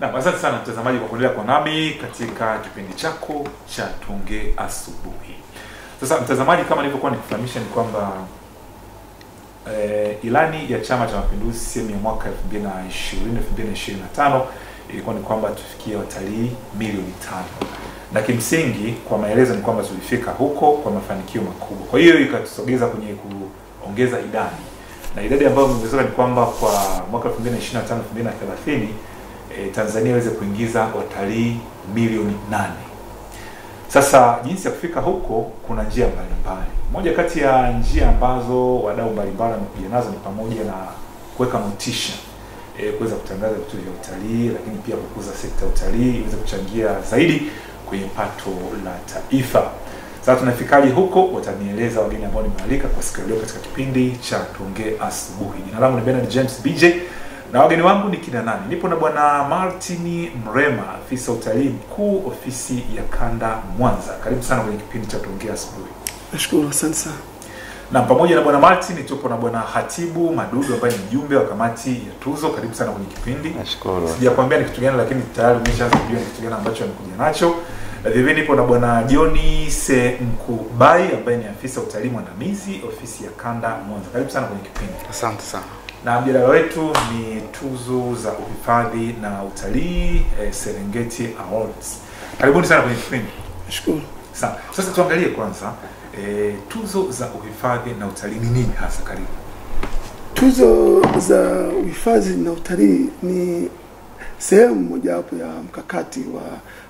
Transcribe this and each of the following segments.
Na asante sana mtazamaji kwa kuendelea kwa nami katika kipindi chako cha Tuongee Asubuhi. Sasa mtazamaji, kama nilivyokuwa nikufahamisha ni kwamba ilani ya Chama cha Mapinduzi ya mwaka 2020-2025 ilikuwa ni kwamba tufikie watalii milioni 5. Na kimsingi kwa maelezo ni kwamba tulifika huko kwa mafanikio makubwa. Kwa hiyo ikatusogeza kwenye kuongeza idadi. Na idadi ambayo imeongezeka ni kwamba kwa mwaka 2025-2030 Tanzania iweze kuingiza watalii milioni 8. Sasa jinsi ya kufika huko kuna njia mbalimbali. Moja kati ya njia ambazo wadau mbalimbali wamekuja nazo ni pamoja na kuweka motisha, kuweza kutangaza vitu vya utalii, lakini pia kukuza sekta ya utalii iweze kuchangia zaidi kwenye pato la taifa. Sasa tunafikaje huko? Watanieleza wageni ambao nimealika kwa siku leo katika kipindi cha Tuongee Asubuhi. Jina langu ni Bernard James BJ. Na wageni wangu ni kina nani? Nipo na Bwana Martin Mrema, afisa utalii mkuu ofisi ya Kanda Mwanza. Karibu sana kwenye kipindi cha Tuongee Asubuhi. Nashukuru, asante sana. Na pamoja na Bwana Martin tupo na Bwana Hatibu Madudu ambaye ni mjumbe wa kamati ya tuzo. Karibu sana kwenye kipindi. Nashukuru. Sijakwambia ni kitu gani lakini tayari umeshaanza kujua ni kitu gani ambacho amekuja nacho. Na vivyo nipo na Bwana Johnny Semkubai ambaye ni afisa utalii mwandamizi ofisi ya Kanda Mwanza. Karibu sana kwenye kipindi. Asante sana. Na mjadala wetu ni tuzo za uhifadhi na utalii, Serengeti Awards. Karibuni sana kwenye kipindi. Nashukuru. Sawa. Sasa tuangalie kwanza tuzo za uhifadhi na utalii ni nini hasa? Karibu. Tuzo za uhifadhi na utalii ni sehemu mojawapo ya mkakati wa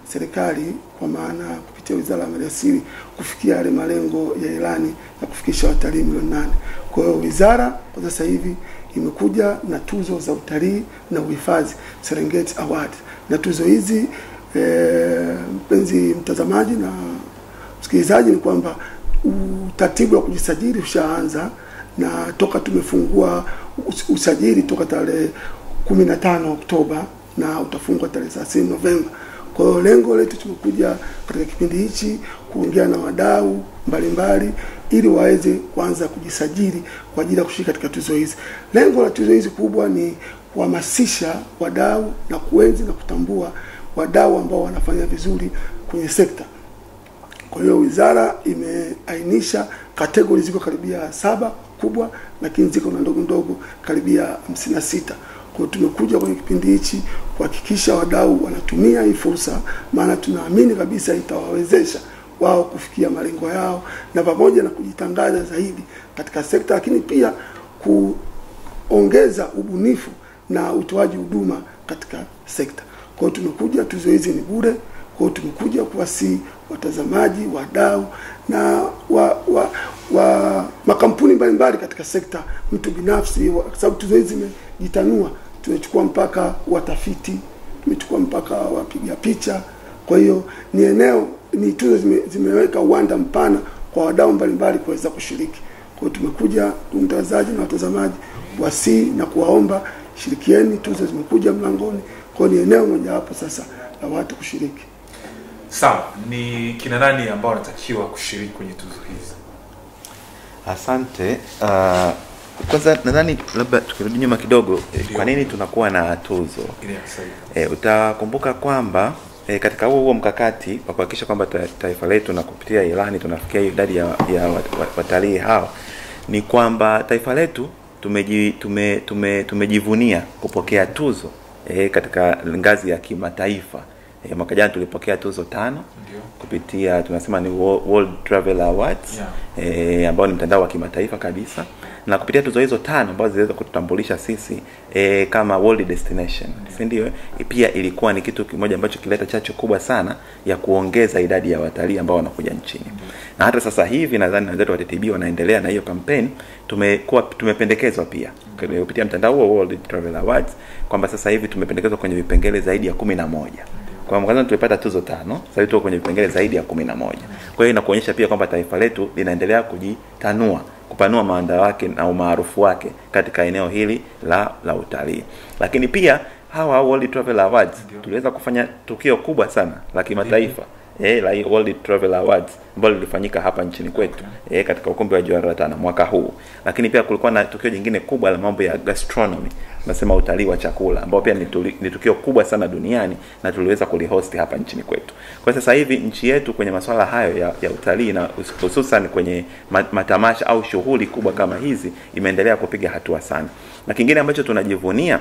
serikali, kwa maana kupitia Wizara ya Maliasili kufikia yale malengo ya ilani ya kufikisha watalii milioni 8. Kwa hiyo wizara kwa sasa hivi imekuja na tuzo za utalii na uhifadhi, Serengeti Awards. Na tuzo hizi mpenzi mtazamaji na msikilizaji, ni kwamba utaratibu wa kujisajili ushaanza, na toka tumefungua usajili toka tarehe 15 Oktoba na utafungwa tarehe 30 Novemba. Kwa hiyo lengo letu tumekuja katika kipindi hichi kuongea na wadau mbalimbali ili waweze kuanza kujisajili kwa ajili ya kushiriki katika tuzo hizi. Lengo la tuzo hizi kubwa ni kuhamasisha wadau na kuenzi na kutambua wadau ambao wanafanya vizuri kwenye sekta. Kwa hiyo wizara imeainisha kategori ziko karibia 7 kubwa, lakini ziko na ndogo ndogo karibia 56. Kwa tumekuja kwenye kipindi hichi kuhakikisha wadau wanatumia hii fursa, maana tunaamini kabisa itawawezesha wao kufikia malengo yao na pamoja na kujitangaza zaidi katika sekta, lakini pia kuongeza ubunifu na utoaji huduma katika sekta. Kwa hiyo tumekuja, tuzo hizi ni bure. Kwa hiyo tumekuja kuwasihi watazamaji, wadau na makampuni mbalimbali katika sekta, mtu binafsi, kwa sababu tuzo hizi zimejitanua. Tumechukua mpaka watafiti, tumechukua mpaka wapiga picha. Kwa hiyo ni tuzo zimeweka uwanda mpana kwa wadau mbalimbali kuweza kushiriki. Kwa hiyo tumekuja mtazamaji na watazamaji wasihi na kuwaomba shirikieni, tuzo zimekuja mlangoni. Kwa hiyo ni eneo moja hapo sasa la watu kushiriki. Sawa, ni kina nani ambao wanatakiwa kushiriki kwenye tuzo hizi? Asante. Kwanza nadhani labda tukirudi nyuma kidogo, kwa nini tunakuwa na tuzo? Utakumbuka kwamba katika huo mkakati wa kuhakikisha kwamba taifa letu na kupitia ilani tunafikia idadi ya watalii hao, ni kwamba taifa letu tumejivunia kupokea tuzo katika ngazi ya kimataifa. Mwaka jana tulipokea tuzo 5 kupitia tunasema ni World Travel Awards, ambao ni mtandao wa kimataifa kabisa, na kupitia tuzo hizo 5 ambazo ziliweza kututambulisha sisi kama world destination, si ndio? Pia ilikuwa ni kitu kimoja ambacho kileta chachu kubwa sana ya kuongeza idadi ya watalii ambao wanakuja nchini. Na hata sasa hivi nadhani wenzetu wa TTB wanaendelea na hiyo campaign. Tumependekezwa pia kupitia mtandao wa World Travel Awards kwamba sasa hivi tumependekezwa kwenye vipengele zaidi ya 11. Kwa mwanzo tulipata tuzo 5, sasa hivi tuko kwenye vipengele zaidi ya 11. Kwa hiyo inakuonyesha pia kwamba taifa letu linaendelea kujitanua, kupanua maanda wake na umaarufu wake katika eneo hili la utalii. Lakini pia hawa World Travel Awards tuliweza kufanya tukio kubwa sana la kimataifa la World Travel Awards ambalo lilifanyika hapa nchini kwetu katika ukumbi wa Johari la 5 mwaka huu. Lakini pia kulikuwa na tukio jingine kubwa la mambo ya gastronomy, tunasema utalii wa chakula, ambao pia ni tukio kubwa sana duniani na tuliweza kulihost hapa nchini kwetu. Kwa sasa hivi nchi yetu kwenye masuala hayo ya utalii na hususan kwenye matamasha au shughuli kubwa kama hizi imeendelea kupiga hatua sana. Na kingine ambacho tunajivunia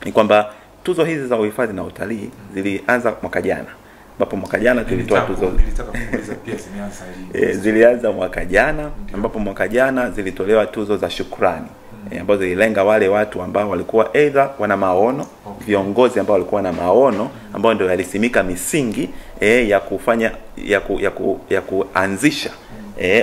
ni kwamba tuzo hizi za uhifadhi na utalii zilianza mwaka jana, ambapo mwaka jana tulitoa tuzo. Nilitaka kuuliza pia zilianza mwaka jana, ambapo mwaka jana zilitolewa tuzo za shukrani ambazo zililenga wale watu ambao walikuwa either wana maono, viongozi ambao walikuwa na maono ambao ndio yalisimika misingi ya kufanya ya kuanzisha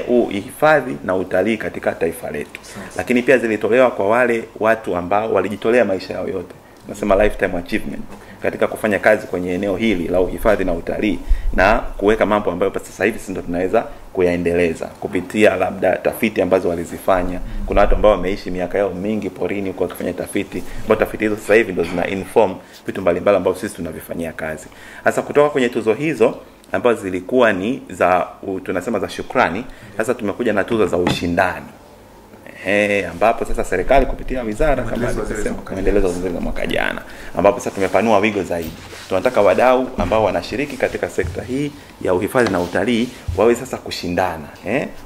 uhifadhi na utalii katika taifa letu. Lakini pia zilitolewa kwa wale watu ambao walijitolea maisha yao yote, nasema lifetime achievement, katika kufanya kazi kwenye eneo hili la uhifadhi na utalii na kuweka mambo ambayo sasa hivi sisi ndo tunaweza kuyaendeleza kupitia labda tafiti ambazo walizifanya. Kuna watu ambao wameishi miaka yao mingi porini kwa kufanya tafiti, ambao tafiti hizo sasa hivi ndo zina inform vitu mbalimbali ambavyo sisi tunavifanyia kazi. Sasa kutoka kwenye tuzo hizo ambazo zilikuwa ni za tunasema za shukrani, sasa tumekuja na tuzo za ushindani. Ambapo sasa serikali kupitia wizara kama alisema kuendeleza uzinduzi wa mwaka jana, ambapo sasa tumepanua wigo zaidi. Tunataka wadau ambao wanashiriki katika sekta hii ya uhifadhi na utalii waweze sasa kushindana,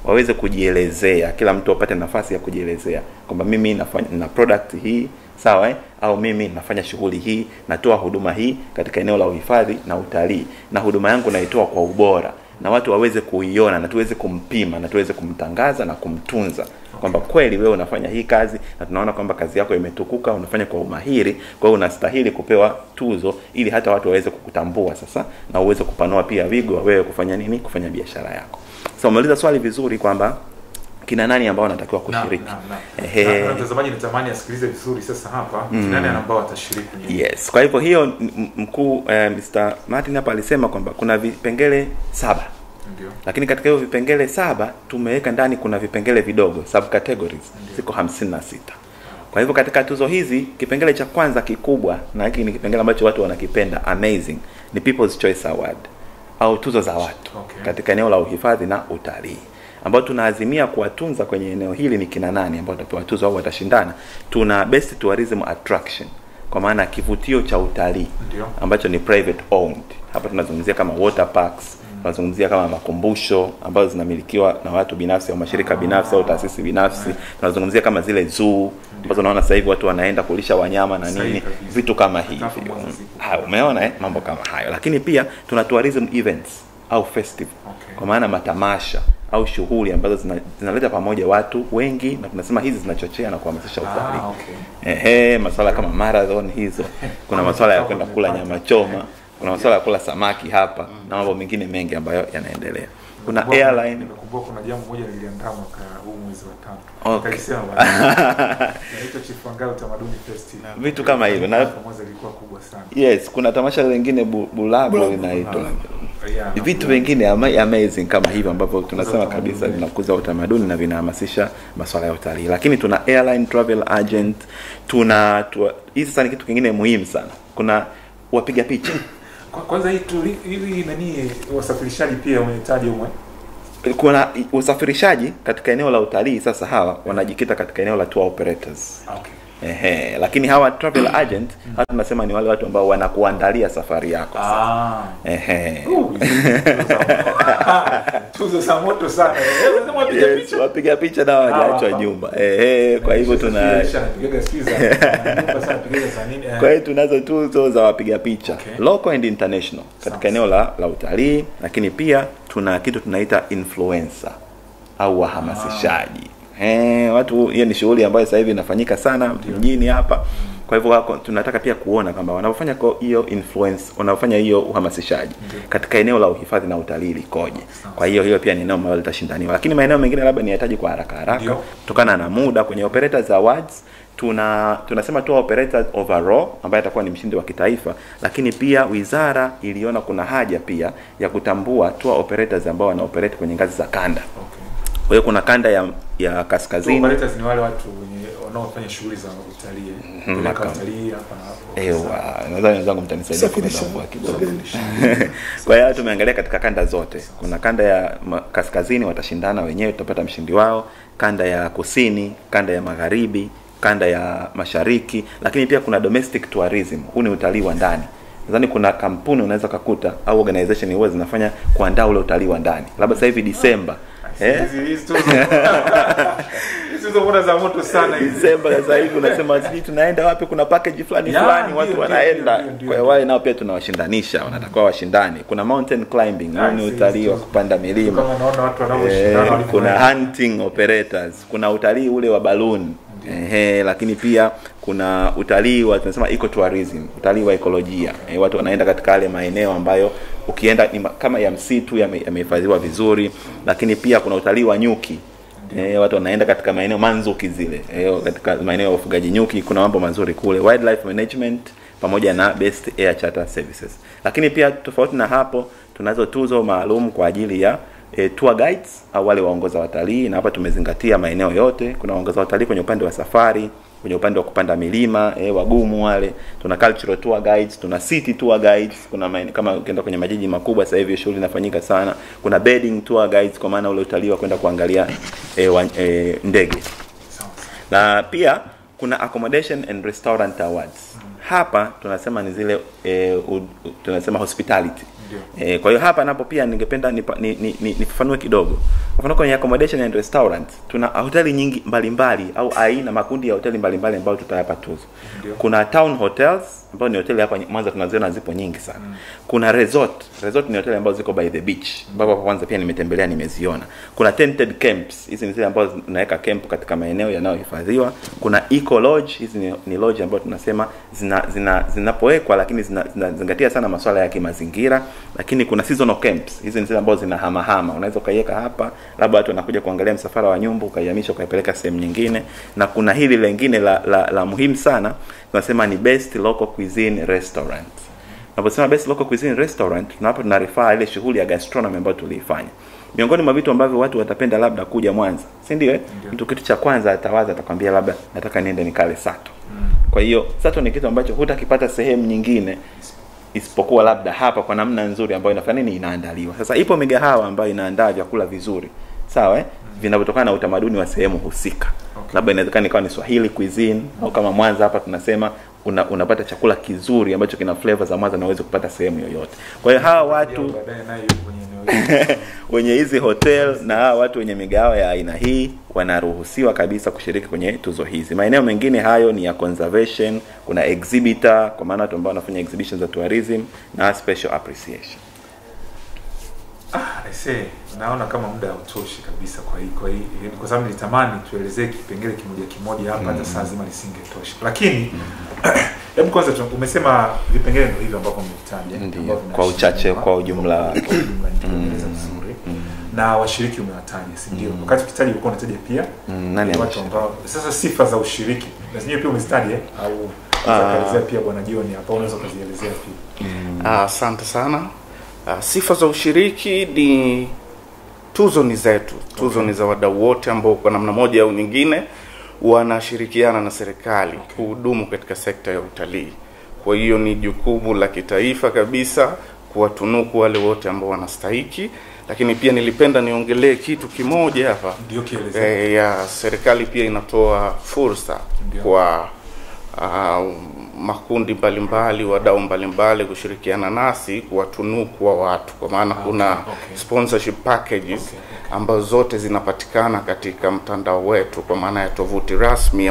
waweze kujielezea, kila mtu apate nafasi ya kujielezea kwamba mimi na product hii, sawa, au mimi nafanya shughuli hii, natoa huduma hii katika eneo la uhifadhi na utalii, na huduma yangu naitoa kwa ubora, na watu waweze kuiona na tuweze kumpima na tuweze kumtangaza na kumtunza kwamba kweli wewe unafanya hii kazi na tunaona kwamba kazi yako imetukuka, unafanya kwa umahiri, kwa hiyo unastahili kupewa tuzo, ili hata watu waweze kukutambua sasa na uweze kupanua pia wigo wa wewe kufanya nini, kufanya biashara yako. Sasa umeuliza swali vizuri kwamba kina nani ambao wanatakiwa kushiriki. Na mtazamaji natamani asikilize vizuri sasa hapa, kina nani ambao watashiriki. Yes, kwa hivyo hiyo mkuu Mr. Martin hapa alisema kwamba kuna vipengele 7. Ndio. Lakini katika hiyo vipengele 7 tumeweka ndani kuna vipengele vidogo, subcategories, ziko 56. Kwa hivyo katika tuzo hizi kipengele cha kwanza kikubwa, na hiki ni kipengele ambacho watu wanakipenda, amazing, ni People's Choice Award au tuzo za watu katika eneo la uhifadhi na utalii, ambao tunaazimia kuwatunza kwenye eneo hili. Ni kina nani ambao watapewa tuzo au watashindana? Tuna Best Tourism Attraction, kwa maana kivutio cha utalii ambacho ni private owned. Hapa tunazungumzia kama water parks, tunazungumzia kama makumbusho ambazo zinamilikiwa na watu binafsi au mashirika binafsi au taasisi binafsi. Tunazungumzia kama zile zoo ambazo unaona sasa hivi watu wanaenda kulisha wanyama na nini, vitu kama hivi. Umeona mambo kama hayo. Lakini pia tuna tourism events au festival, kwa maana matamasha au shughuli ambazo zinaleta pamoja watu wengi, na tunasema hizi zinachochea na kuhamasisha utalii. Masuala kama marathon hizo, kuna masuala ya kwenda kula nyama choma, kuna masuala ya kula samaki hapa na mambo mengine mengi ambayo yanaendelea. Kuna airline. Nimekumbuka kuna jambo moja niliandaa mwaka huu mwezi wa 5. Nikalisema inaitwa Chifangao Tamaduni Festival. Vitu kama hivyo na pamoja ilikuwa kubwa sana. Yes, kuna tamasha lingine Bulago linaitwa. Vitu vingine amazing kama hivyo ambavyo tunasema kabisa vinakuza utamaduni na vinahamasisha masuala ya utalii. Lakini tuna airline travel agent, hizi sana kitu kingine muhimu sana. Kuna wapiga picha. Kwanza hii nani wasafirishaji pia umetaja umwe? Kuna usafirishaji katika eneo la utalii. Sasa hawa wanajikita katika eneo la tour operators. Lakini hawa travel agent hata tunasema ni wale watu ambao wanakuandalia safari yako. Tuzo za moto sana. Wapiga picha na hawajaachwa nyuma. Kwa hivyo kwa hiyo tunazo tuzo za wapiga picha local and international katika eneo la utalii. Lakini pia tuna kitu tunaita influencer au wahamasishaji. Watu, hiyo ni shughuli ambayo sasa hivi inafanyika sana mjini hapa. Kwa hivyo tunataka pia kuona kwamba wanapofanya hiyo influence, wanafanya hiyo uhamasishaji katika eneo la uhifadhi na utalii likoje. Kwa hiyo pia ni eneo ambalo litashindaniwa. Lakini maeneo mengine labda nihitaji kwa haraka kutokana na muda. Kwenye Operators Awards tunasema tour operators overall ambaye atakuwa ni mshindi wa kitaifa, lakini pia wizara iliona kuna haja pia ya kutambua tour operators ambao wana operate kwenye ngazi za kanda. Kwa hiyo kuna kanda ya kaskazini. Operators ni wale watu wanaofanya shughuli za utalii, peleka utalii hapa na hapo. Nadhani wenzangu mtanisaidia kwa kidogo. Kwa hiyo tumeangalia katika kanda zote. Kuna kanda ya kaskazini watashindana wenyewe, tutapata mshindi wao, kanda ya kusini, kanda ya magharibi, kanda ya mashariki, lakini pia kuna domestic tourism. Huu ni utalii wa ndani. Nadhani kuna kampuni unaweza kukuta au organization huwa zinafanya kuandaa ule utalii wa ndani. Labda sasa hivi Disemba hizo mbona za moto sana hizi. Disemba sasa hivi unasema sisi tunaenda wapi, kuna package fulani watu wanaenda. Kwa hiyo wale nao pia tunawashindanisha, wanatakiwa washindani. Kuna mountain climbing, ni utalii wa kupanda milima. Kama naona watu wanaoshindana, kuna hunting operators, kuna utalii ule wa balloon. Lakini pia kuna utalii wa tunasema ecotourism, utalii wa ekolojia. Watu wanaenda katika yale maeneo ambayo ukienda kama ya msitu yamehifadhiwa vizuri. Lakini pia kuna utalii wa nyuki. Watu wanaenda katika maeneo manzuki zile, katika maeneo ya ufugaji nyuki. Kuna mambo mazuri kule, wildlife management pamoja na best air charter services. Lakini pia tofauti na hapo, tunazo tuzo maalum kwa ajili ya tour guides au wale waongoza watalii, na hapa tumezingatia maeneo yote. Kuna waongoza watalii kwenye upande wa safari, kwenye upande wa kupanda milima, wagumu wale. Tuna cultural tour guides, tuna city tour guides. Kuna kama ukienda kwenye majiji makubwa sasa hivi shughuli inafanyika sana. Kuna bedding tour guides, kwa maana ule utalii wa kwenda kuangalia ndege. Na pia kuna accommodation and restaurant awards. Hapa tunasema ni zile tunasema hospitality. Kwa hiyo hapa napo pia ningependa nifafanue kidogo. Kwa mfano kwenye accommodation and restaurant tuna hoteli nyingi mbalimbali au aina makundi ya hoteli mbalimbali ambayo tutayapa tuzo. Kuna town hotels ambayo ni hoteli hapa Mwanza tunaziona zipo nyingi sana. Kuna resort ni hoteli ambazo ziko by the beach, ambapo kwa kwanza pia nimetembelea nimeziona. Kuna tented camps, hizi ni zile ambazo tunaweka camp katika maeneo yanayohifadhiwa. Kuna eco lodge, hizi ni lodge ambazo tunasema zinapowekwa lakini zinazingatia sana masuala ya kimazingira. Lakini kuna seasonal camps, hizi ni zile ambazo zinahamahama. Unaweza kaiweka hapa, labda watu wanakuja kuangalia msafara wa nyumbu, ukaihamisha ukaipeleka sehemu nyingine. Na kuna hili lingine la muhimu sana, tunasema ni best local cuisine restaurant. Tunaposema best local cuisine restaurant, tunapa tunarifaa ile shughuli ya gastronomy ambayo tuliifanya. Miongoni mwa vitu ambavyo watu watapenda labda kuja Mwanza, si ndio? Mtu kitu cha kwanza atakwambia labda nataka niende nikale sato. Kwa hiyo sato ni kitu ambacho hutakipata sehemu nyingine isipokuwa labda hapa, kwa namna nzuri ambayo inafanya nini, inaandaliwa. Sasa ipo migahawa ambayo inaandaa vyakula vizuri, sawa vinavyotokana na utamaduni wa sehemu husika. Labda inawezekana ikawa ni Swahili cuisine, au kama Mwanza hapa tunasema unapata chakula kizuri ambacho kina flavor za Mwanza na uweze kupata sehemu yoyote. Kwa hiyo hawa watu wenye hizi hotel na hawa watu wenye migahawa ya aina hii wanaruhusiwa kabisa kushiriki kwenye tuzo hizi. Maeneo mengine hayo ni ya conservation, kuna exhibitor, kwa maana watu ambao wanafanya exhibitions za tourism, na special appreciation. I say, naona kama muda hautoshi kabisa kwa sababu nilitamani tuelezee kipengele kimoja hapa, hata saa zima lisingetosha. Lakini hebu kwanza umesema vipengele ndio hivyo ambavyo umevitaja kwa uchache, kwa ujumla nikueleza vizuri. Na washiriki umewataja, si ndio? Wakati ukitaja ulikuwa unataja pia nani watu ambao sasa sifa za ushiriki na zenyewe pia umezitaja au unaweza pia Bwana John hapa unaweza kuzielezea pia. Asante sana. Sifa za ushiriki ni tuzo ni zetu. Tuzo ni za wadau wote ambao kwa namna moja au nyingine wanashirikiana na serikali kuhudumu katika sekta ya utalii. Kwa hiyo ni jukumu la kitaifa kabisa kuwatunuku wale wote ambao wanastahili. Lakini pia nilipenda niongelee kitu kimoja hapa. Ndio kielezea. Ya serikali pia inatoa fursa kwa makundi mbalimbali, wadau mbalimbali kushirikiana nasi kuwatunuku wa watu, kwa maana kuna sponsorship packages ambazo zote zinapatikana katika mtandao wetu, kwa maana ya tovuti rasmi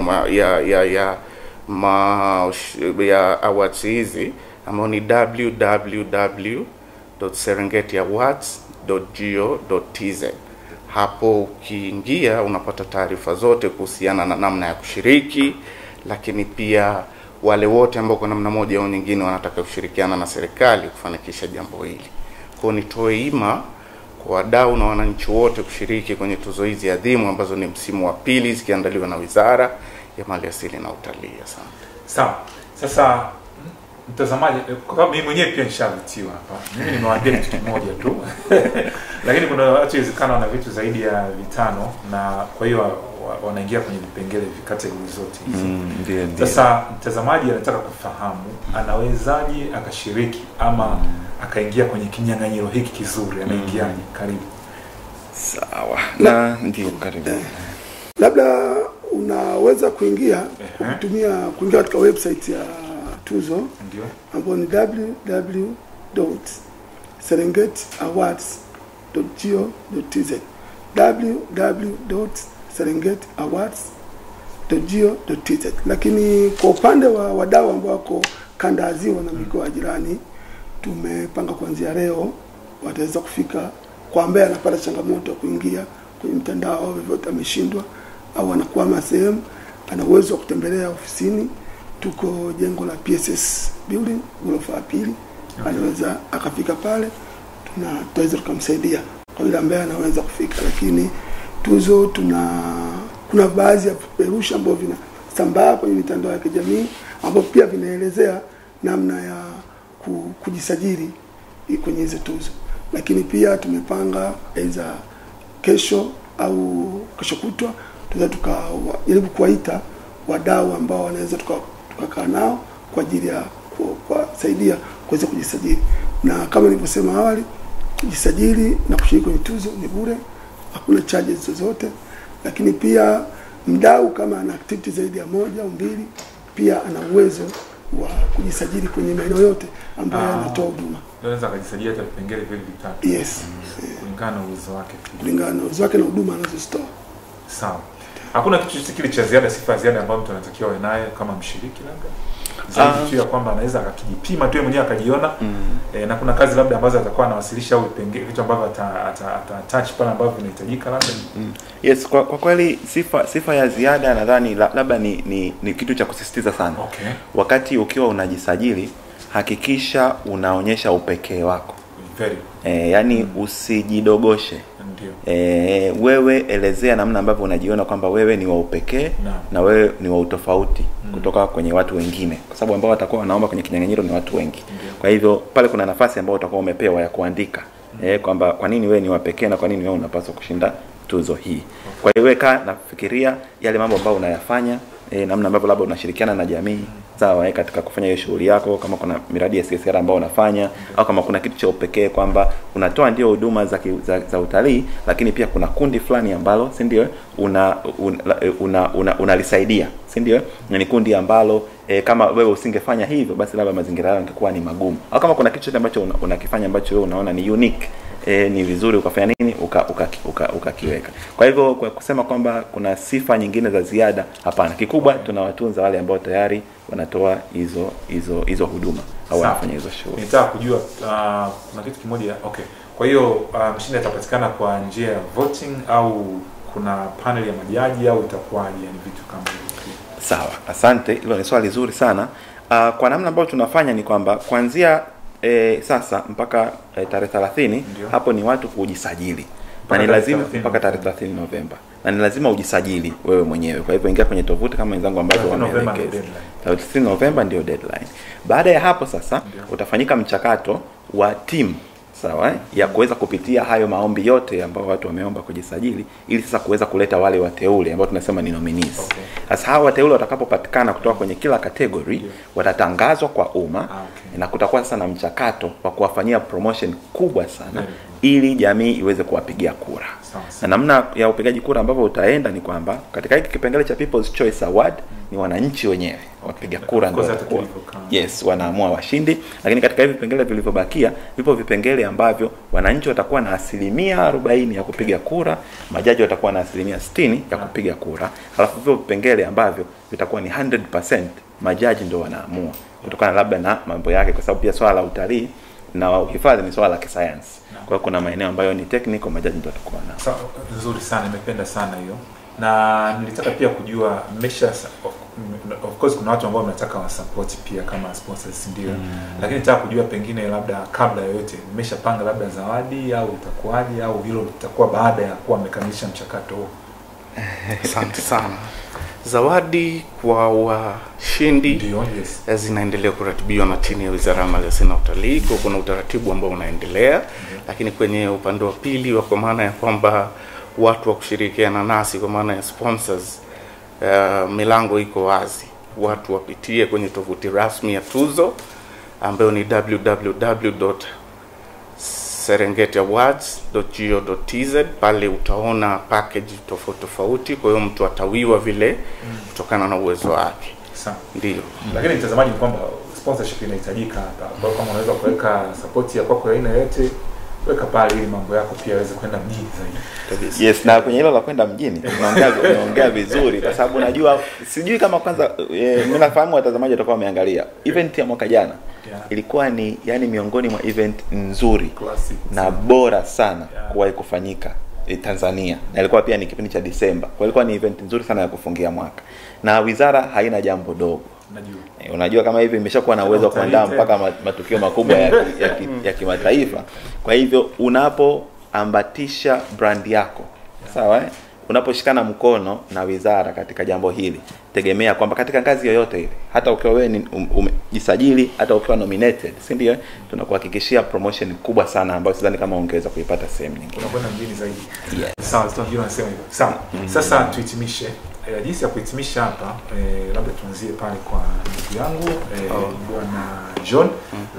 ya awards hizi ambao ni www.serengetiawards.go.tz. Hapo ukiingia unapata taarifa zote kuhusiana na namna ya kushiriki, lakini pia wale wote ambao kwa namna moja au nyingine wanataka kushirikiana na serikali kufanikisha jambo hili. Kwa nitoe ima kwa wadau na wananchi wote kushiriki kwenye tuzo hizi adhimu ambazo ni msimu wa pili zikiandaliwa na Wizara ya Maliasili na Utalii. Asante. Sawa. Sasa mtazamaji, kwa sababu mimi mwenyewe pia nishavutiwa hapa. Mimi nimewaambia kitu kimoja tu. Lakini kuna watu wezekana wana vitu zaidi ya 5 na kwa hiyo wanaingia kwenye vipengele category zote hizo. Sasa mtazamaji anataka kufahamu anawezaje akashiriki ama akaingia kwenye kinyang'anyiro hiki kizuri, anaingiaje? Karibu. Sawa. Na ndio karibu. Labda unaweza kuingia kuingia katika website ya tuzo ndio ambayo ni www.serengetiawards.go.tz www.serengetiawards.go.tz. Lakini kwa upande wa wadau ambao wako kanda ya Ziwa na mikoa jirani, tumepanga kuanzia leo wataweza kufika kwa ambaye anapata changamoto ya kuingia kwenye mtandao au vyovyote ameshindwa au anakwama sehemu, ana uwezo wa kutembelea ofisini. Tuko jengo la PSS building ghorofa ya pili, anaweza akafika pale, tutaweza tukamsaidia kwa yule ambaye anaweza kufika. Lakini tuzo kuna baadhi ya vipeperushi ambavyo vinasambaa kwenye mitandao ya kijamii ambavyo pia vinaelezea namna ya kujisajili kwenye hizo tuzo. Lakini pia tumepanga aidha kesho au kesho kutwa tunaweza tukajaribu kuwaita wadau ambao wanaweza tukakaa nao kwa ajili ya kuwasaidia kuweza kujisajili. Na kama nilivyosema awali, kujisajili na kushiriki kwenye tuzo ni bure, hakuna charges zozote. Lakini pia mdau kama ana activity zaidi ya 1 au 2 pia ana uwezo wa kujisajili kwenye maeneo yote ambayo anatoa huduma. Anaweza kujisajili hata vipengele vile vitatu. Yes. Kulingana na uwezo wake. Kulingana na uwezo wake na huduma anazozitoa. Sawa. Hakuna kitu kile cha ziada, sifa ziada ambayo mtu anatakiwa awe nayo kama mshiriki labda? Zaidi tu ya kwamba anaweza akakijipima tu mwenyewe akajiona. Na kuna kazi labda ambazo atakuwa anawasilisha au vipengele vitu ambavyo attach pale ambavyo vinahitajika labda. Yes, kwa kweli sifa ya ziada nadhani labda ni kitu cha kusisitiza sana. Okay. Wakati ukiwa unajisajili, hakikisha unaonyesha upekee wako. Very. Yani usijidogoshe. Ndio. Wewe elezea namna ambavyo unajiona kwamba wewe ni wa upekee na wewe ni wa utofauti kutoka kwenye watu wengine, kwa sababu ambao watakuwa wanaomba kwenye kinyang'anyiro ni watu wengi. Kwa hivyo pale kuna nafasi ambayo utakuwa umepewa ya kuandika kwamba kwa nini wewe ni wa pekee na kwa nini wewe unapaswa kushinda tuzo hii. Kwa hiyo weka nafikiria yale mambo ambayo unayafanya, namna ambavyo labda unashirikiana na jamii sawa katika kufanya hiyo shughuli yako, kama kuna miradi ya CSR ambayo unafanya au kama kuna kitu cha upekee kwamba unatoa ndio huduma za utalii, lakini pia kuna kundi fulani ambalo si ndio unalisaidia, si ndio? Ni kundi ambalo kama wewe usingefanya hivyo basi labda mazingira yao yangekuwa ni magumu, au kama kuna kitu chochote ambacho unakifanya ambacho wewe unaona ni unique, ni vizuri ukafanya nini ukakiweka. Kwa hivyo kwa kusema kwamba kuna sifa nyingine za ziada, hapana. Kikubwa tunawatunza wale ambao tayari wanatoa hizo huduma au wanafanya hizo shughuli. Nitaka kujua kuna kitu kimoja. Okay. Kwa hiyo mshindi atapatikana kwa njia ya voting au kuna panel ya majaji au itakuwaje, yani vitu kama hivyo? Sawa, asante. Hilo ni swali zuri sana. Kwa namna ambayo tunafanya ni kwamba kuanzia sasa mpaka tarehe 30 hapo ni watu kujisajili. Na ni lazima mpaka tarehe 30 Novemba. Na ni lazima ujisajili wewe mwenyewe. Kwa hivyo ingia kwenye tovuti kama wenzangu ambao wameelekeza. 30 Novemba ndio deadline. Baada ya hapo sasa utafanyika mchakato wa team sawa ya kuweza kupitia hayo maombi yote ambao watu wameomba kujisajili, ili sasa kuweza kuleta wale wateule ambao tunasema ni nominees. Sasa hao wateule watakapopatikana kutoka kwenye kila category watatangazwa kwa umma, na kutakuwa sasa na mchakato wa kuwafanyia promotion kubwa sana ili jamii iweze kuwapigia kura. Na namna ya upigaji kura ambavyo utaenda ni kwamba katika hiki kipengele cha People's Choice Award ni wananchi wenyewe wapiga kura ndio wanaamua washindi. Lakini katika hivi vipengele vilivyobakia vipo vipengele ambavyo wananchi watakuwa na 40% ya kupiga kura, majaji watakuwa na 60% ya kupiga kura, halafu vipo vipengele ambavyo vitakuwa ni 100% majaji ndio wanaamua kutokana labda na mambo yake, kwa sababu pia swala la utalii na uhifadhi ni swala la kisayansi. Kwa hiyo kuna maeneo ambayo ni technical, majaji ndio watakuwa nao. Sawa, nzuri sana, nimependa sana hiyo. Na nilitaka pia kujua of course kuna watu ambao wanataka wa support pia kama sponsors ndio. Lakini nataka kujua pengine labda kabla yote mmeshapanga labda zawadi au itakuwaje, au hilo litakuwa baada ya kuwa mmekamilisha mchakato huo? Asante sana. Zawadi kwa washindi zinaendelea kuratibiwa na chini ya Wizara ya Maliasili na Utalii. Kuna utaratibu ambao unaendelea, lakini kwenye upande wa pili kwa maana ya kwamba watu wa kushirikiana nasi kwa maana ya sponsors, milango iko wazi. Watu wapitie kwenye tovuti rasmi ya tuzo ambayo ni www.serengetiawards.go.tz. Pale utaona package tofauti, kwa hiyo mtu atawiwa vile kutokana na uwezo wake. Sawa. Ndio. Lakini mtazamaji, ni kwamba sponsorship inahitajika hapa. Kwa kama unaweza kuweka support ya kwako aina yote, weka pale ili mambo yako pia yaweze kwenda mjini zaidi. Yes, na kwenye hilo la kwenda mjini unaongea vizuri, kwa sababu najua, sijui kama kwanza mimi nafahamu watazamaji watakuwa wameangalia event ya mwaka jana. Ilikuwa ni miongoni mwa event nzuri classic na bora sana kuwahi kufanyika Tanzania, na ilikuwa pia ni kipindi cha Disemba. Kwa ilikuwa ni event nzuri sana ya kufungia mwaka, na wizara haina jambo dogo. Unajua kama hivi imeshakuwa na uwezo wa kuandaa mpaka matukio makubwa ya kimataifa. Kwa hivyo unapoambatisha brand yako, sawa, unaposhikana mkono na wizara katika jambo hili, tegemea kwamba katika ngazi yoyote ile, hata ukiwa wewe ni umejisajili, hata ukiwa nominated, si ndio, tunakuhakikishia promotion kubwa sana ambayo sidhani kama ungeweza kuipata sehemu nyingine. Unakwenda mjini zaidi. Sawa, tunajua nasema hivyo. Sawa. Sasa tuhitimishe. Jinsi ya kuhitimisha hapa, labda tuanzie pale kwa ndugu yangu Bwana John,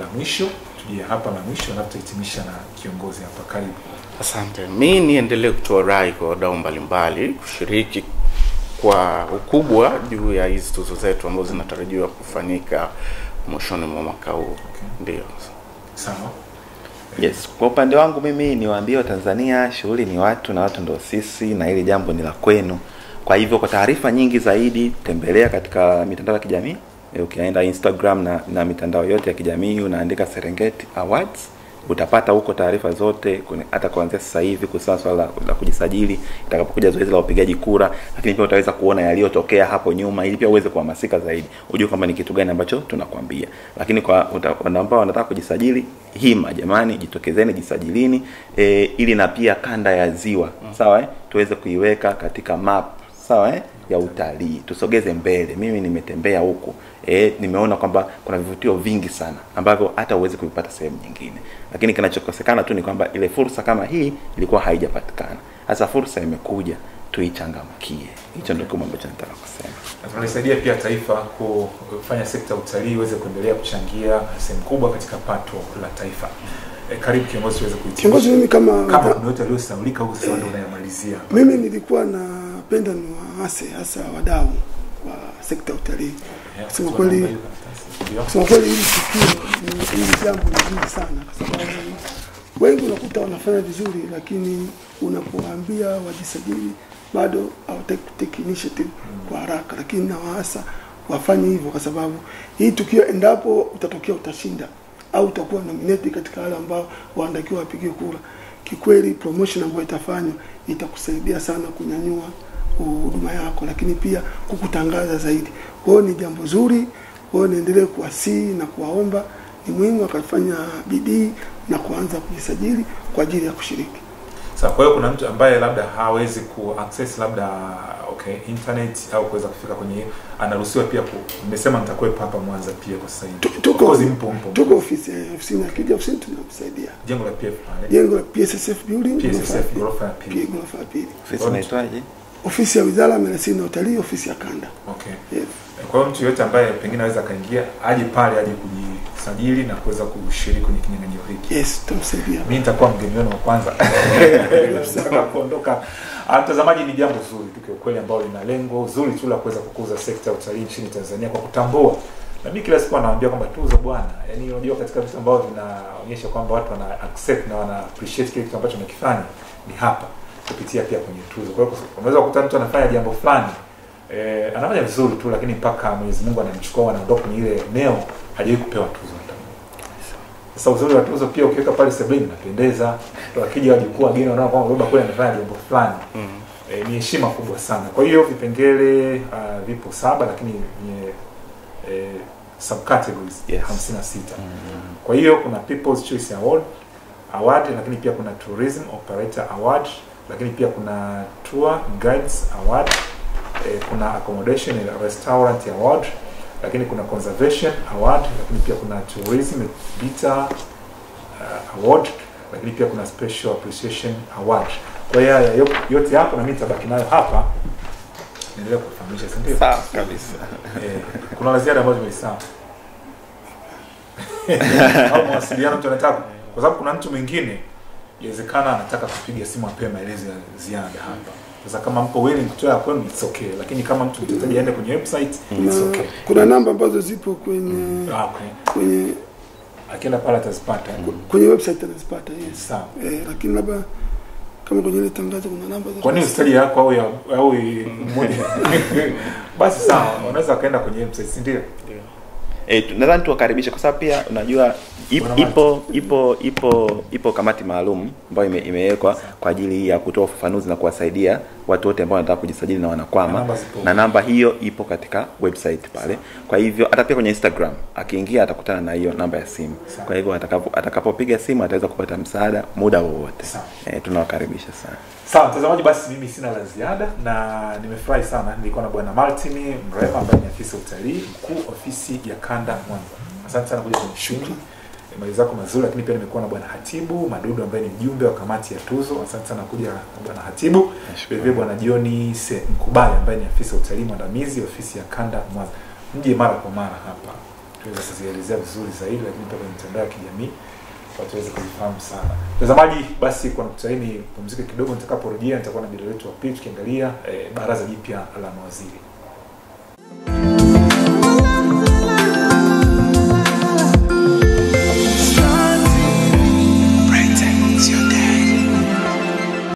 la mwisho. Tujie hapa la mwisho na tutahitimisha na kiongozi hapa. Karibu. Asante. Mimi niendelee kutoa rai kwa wadau mbalimbali kushiriki kwa ukubwa juu ya hizi tuzo zetu ambazo zinatarajiwa kufanyika mwishoni mwa mwaka huu. Ndio. Sawa. Yes, kwa upande wangu mimi niwaambie Watanzania, shughuli ni watu na watu ndio sisi, na hili jambo ni la kwenu. Kwa hivyo kwa taarifa nyingi zaidi tembelea katika mitandao ya kijamii. Ukienda Instagram na mitandao yote ya kijamii unaandika Serengeti Awards, utapata huko taarifa zote, hata kuanzia sasa hivi kuhusu swala la kujisajili, itakapokuja zoezi la upigaji kura, lakini pia utaweza kuona yaliyotokea hapo nyuma ili pia uweze kuhamasika zaidi, ujue kama ni kitu gani ambacho tunakwambia. Lakini kwa ambao wanataka kujisajili, hima jamani, jitokezeni, jisajilini, ili na pia kanda ya Ziwa, sawa, tuweze kuiweka katika map, sawa, ya utalii, tusogeze mbele. Mimi nimetembea huko, nimeona kwamba kuna vivutio vingi sana ambavyo hata uweze kuvipata sehemu nyingine, lakini kinachokosekana tu ni kwamba ile fursa kama hii ilikuwa haijapatikana. Sasa fursa imekuja, tuichangamkie. Hicho ndio kama ambacho nataka kusema. Tunasaidia pia taifa kufanya sekta ya utalii iweze kuendelea kuchangia sehemu kubwa katika pato la taifa. Karibu kiongozi, uweze kuhitimisha. Kiongozi, mimi kama kuna yote aliyosaulika huko sasa ndio unayamalizia. Mimi nilikuwa napenda ni waase hasa wadau wa sekta ya utalii. Kusema kweli hili tukio ni jambo zuri sana, kwa sababu wengi unakuta wanafanya vizuri, lakini unapowaambia wajisajili bado hawataki take initiative kwa haraka. Lakini na waasa wafanye hivyo, kwa sababu hii tukio endapo utatokea utashinda au utakuwa nominated katika wale ambao waandakiwa wapige kura, kikweli promotion ambayo itafanywa itakusaidia sana kunyanyua huduma yako, lakini pia kukutangaza zaidi. Kwa hiyo ni jambo zuri. Kwa hiyo niendelee kuwasihi na kuwaomba, ni muhimu akafanya bidii na kuanza kujisajili kwa ajili ya kushiriki. Sasa kwa hiyo kuna mtu ambaye labda hawezi kuaccess labda internet au kuweza kufika kwenye, anaruhusiwa pia nimesema nitakuwepo hapa Mwanza pia kwa sasa hivi. Tuko ofisini akija ofisini tunamsaidia. Jengo la PF pale. Jengo la PSSF building, PSSF ghorofa ya pili. Ghorofa ya pili. Ofisi inaitwaje? Ofisi ya Wizara ya Maliasili na Utalii, ofisi ya kanda. Yes. Kwa hiyo mtu yote ambaye pengine anaweza kaingia, aje pale, aje kujisajili na kuweza kushiriki kwenye kinyang'anyiro hiki. Yes, tutamsaidia. Mimi nitakuwa mgeni wenu wa kwanza. Nataka kuondoka. Mtazamaji, ni jambo zuri tu kwa kweli ambalo lina lengo zuri tu la kuweza kukuza sekta ya utalii nchini Tanzania kwa kutambua. Na mimi kila siku naambia kwamba tuzo bwana, yani unajua katika vitu ambavyo vinaonyesha kwamba watu wana accept na wana appreciate kile kitu ambacho unakifanya ni hapa kupitia pia kwenye tuzo. Kwa hiyo unaweza kukuta mtu anafanya jambo fulani anafanya vizuri tu, lakini mpaka Mwenyezi Mungu anamchukua anaondoka kwenye ile eneo, hajawahi kupewa tuzo hata moja. Sasa uzuri wa tuzo pia ukiweka pale sebuleni inapendeza. Ndio akija wajukuu wageni wanaona kwamba baba kweli anafanya jambo fulani. Ni heshima kubwa sana. Kwa hiyo vipengele vipo 7, lakini ni subcategories 56. Kwa hiyo kuna People's Choice Award, lakini pia kuna Tourism Operator Award, lakini pia kuna Tour Guides Award, kuna accommodation and restaurant award, lakini kuna conservation award, lakini pia kuna tourism beta award, lakini pia kuna special appreciation award. Kwa hiyo yote hapo na mimi nitabaki nayo hapa niendelee kufahamisha, si ndio? Sawa kabisa. Kuna ziada ambazo nimeisahau. Au mawasiliano tunataka, kwa sababu kuna mtu mwingine inawezekana anataka kupiga simu ape maelezo ya ziada hapa. Sasa kama mpo willing kutoa kwenu it's okay, lakini kama mtu mtataji aende kwenye website it's okay. Kuna namba ambazo zipo kwenye kwenye akienda pale atazipata. Kwenye website atazipata, yes. Sawa. Lakini labda kama kwenye ile tangazo kuna namba za. Kwa nini usitaji yako au mmoja? Basi sawa, unaweza kaenda kwenye website, si ndio? Nadhani tuwakaribisha kwa sababu pia unajua ipo kamati maalum ambayo imewekwa kwa ajili ya kutoa ufafanuzi na kuwasaidia watu wote ambao wanataka kujisajili na wanakwama, na namba hiyo ipo katika website pale. Kwa hivyo hata pia kwenye Instagram akiingia atakutana na hiyo namba ya simu. Kwa hivyo atakapopiga simu ataweza kupata msaada muda wowote. Tunawakaribisha sana. Sawa mtazamaji, basi mimi sina la ziada na nimefurahi sana. Nilikuwa na Bwana Martin Mrema ambaye ni afisa utalii mkuu ofisi ya Kanda Mwanza. Asante sana kuja kwenye shughuli. Mali zako mazuri, lakini pia nimekuwa na Bwana Hatibu Madudu ambaye ni mjumbe wa kamati ya tuzo. Asante sana kuja na Bwana Hatibu. Vile Bwana John Mkubali ambaye ni afisa utalii mwandamizi ofisi ya Kanda Mwanza. Mje mara kwa mara hapa. Tuweze kuzielezea vizuri zaidi, lakini pia kwenye mitandao ya kijamii watuweze kujifahamu sana. Mtazamaji, basi kwa nukta hii pumzike kidogo, nitakaporejea nitakuwa na bila wetu wa pili tukiangalia baraza jipya la mawaziri.